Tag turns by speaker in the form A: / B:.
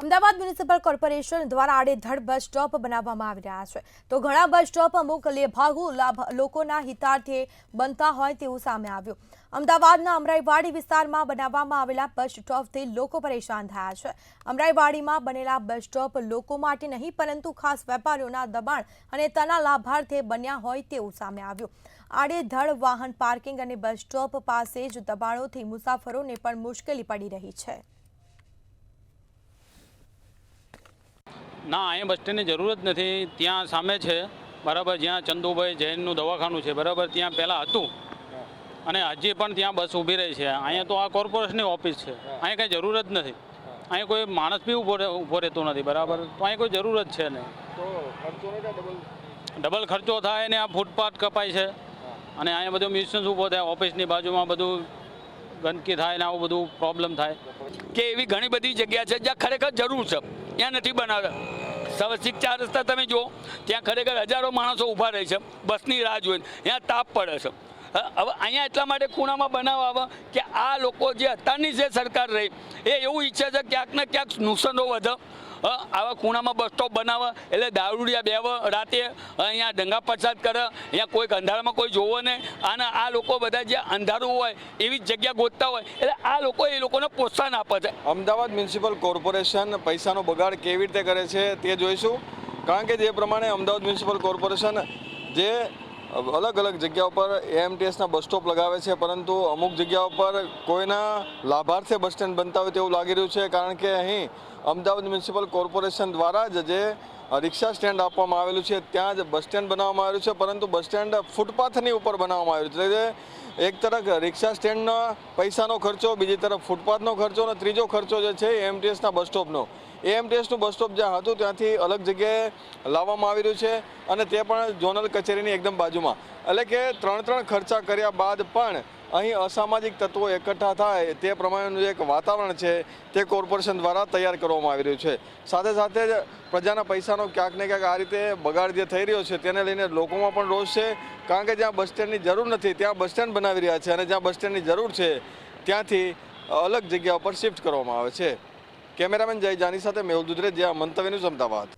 A: Ahmedabad municipal corporation દ્વારા આડેધડ bus stop બનાવવામાં આવી રહ્યા છે તો ઘણા બસ સ્ટોપ અમુક લેભાગુ લોકોના હિતાર્થે બનતા હોય તેવું સામે આવ્યું। અમદાવાદના અમરાઈવાડી વિસ્તારમાં બનાવવામાં આવેલા બસ સ્ટોપથી લોકો પરેશાન થયા છે। અમરાઈવાડીમાં બનેલા બસ સ્ટોપ લોકો માટે નહીં પરંતુ ખાસ વેપારીઓના દબાણ અને તેના લાભાર્થે બન્યા હોય તેવું સામે આવ્યું। આડેધડ વાહન પાર્કિંગ અને બસ સ્ટોપ પાસે જ દબાણોથી મુસાફરોને પણ મુશ્કેલી પડી રહી છે।
B: ના, અહીંયા બસ સ્ટેન્ડની જરૂર જ નથી। ત્યાં સામે છે બરાબર, જ્યાં ચંદુભાઈ જૈનનું દવાખાનું છે બરાબર, ત્યાં પહેલાં હતું અને હજી પણ ત્યાં બસ ઊભી રહી છે। અહીંયા તો આ કોર્પોરેશનની ઓફિસ છે, અહીંયા કંઈ જરૂર જ નથી। અહીંયા કોઈ માણસ બી ઊભો રહેતો નથી બરાબર, તો અહીંયા કોઈ જરૂર જ છે નહીં।
C: તો
B: ડબલ ખર્ચો થાય ને આ ફૂટપાથ કપાય છે અને અહીંયા બધું મ્યુઝિયમ્સ ઊભો થાય, ઓફિસની બાજુમાં બધું ગંદકી થાય ને આવું બધું પ્રોબ્લેમ થાય
D: કે એવી ઘણી બધી જગ્યા છે જ્યાં ખરેખર જરૂર છે, ત્યાં નથી બનાવ્યા। સવસિક 4 રસ્તા તમે જુઓ, ત્યાં ખરેખર હજારો માણસો ઊભા રહે છે બસની રાહ જોઈને, ત્યાં તાપ પડે છે। હવે અહીંયા એટલા માટે ખૂણામાં બનાવવા આવે કે આ લોકો જે અત્યારની જે સરકાર રહી એ એવું ઈચ્છે છે ક્યાંક ને ક્યાંક નુકસાનો વધે। આવા ખૂણામાં બસ સ્ટોપ બનાવે એટલે દારૂડિયા બેવ રાતે અહીંયા દંગા પ્રસાદ કરે, અહીંયા કોઈક અંધારામાં કોઈ જોવો નહીં અને આ લોકો બધા જે અંધારું હોય એવી જગ્યા ગોતતા હોય એટલે આ લોકો એ લોકોને પ્રોત્સાહન આપે છે।
C: અમદાવાદ મ્યુનિસિપલ કોર્પોરેશન પૈસાનો બગાડ કેવી રીતે કરે છે તે જોઈશું, કારણ કે જે પ્રમાણે અમદાવાદ મ્યુનિસિપલ કોર્પોરેશન જે અલગ અલગ જગ્યાઓ પર એએમટીએસના બસ સ્ટોપ લગાવે છે, પરંતુ અમુક જગ્યાઓ પર કોઈના લાભાર્થે બસ સ્ટેન્ડ બનતા હોય તેવું લાગી રહ્યું છે। કારણ કે અહીં અમદાવાદ મ્યુનિસિપલ કોર્પોરેશન દ્વારા જ જે રિક્ષા સ્ટેન્ડ આપવામાં આવેલું છે ત્યાં જ બસ સ્ટેન્ડ બનાવવામાં આવેલું છે, પરંતુ બસ સ્ટેન્ડ ફૂટપાથની ઉપર બનાવવામાં આવેલું છે। એટલે એક તરફ રિક્ષા સ્ટેન્ડનો પૈસાનો ખર્ચો, બીજી તરફ ફૂટપાથનો ખર્ચો અને ત્રીજો ખર્ચો જે છે એએમટીએસના બસ સ્ટોપનો। એએમટીએસનું બસ સ્ટોપ જ્યાં હતું ત્યાંથી અલગ જગ્યાએ લાવવામાં આવી રહ્યું છે અને તે પણ ઝોનલ કચેરીની એકદમ બાજુમાં। એટલે કે ત્રણ ખર્ચા કર્યા બાદ પણ અહીં અસામાજિક તત્વો એકઠા થાય તે પ્રમાણેનું એક વાતાવરણ છે તે કોર્પોરેશન દ્વારા તૈયાર કરવામાં આવી રહ્યું છે। સાથે સાથે જ પ્રજાના પૈસાનો ક્યાંક ને ક્યાંક આ રીતે બગાડ જે થઈ રહ્યો છે તેને લઈને લોકોમાં પણ રોષ છે, કારણ કે જ્યાં બસ સ્ટેન્ડની જરૂર નથી ત્યાં બસ સ્ટેન્ડ બનાવી રહ્યા છે અને જ્યાં બસ સ્ટેન્ડની જરૂર છે ત્યાંથી અલગ જગ્યા પર શિફ્ટ કરવામાં આવે છે। કેમેરામેન જય જાની સાથે મેહુલ દુધરે, જ્યાં મંતવ્ય ન્યૂઝ અમદાવાદ।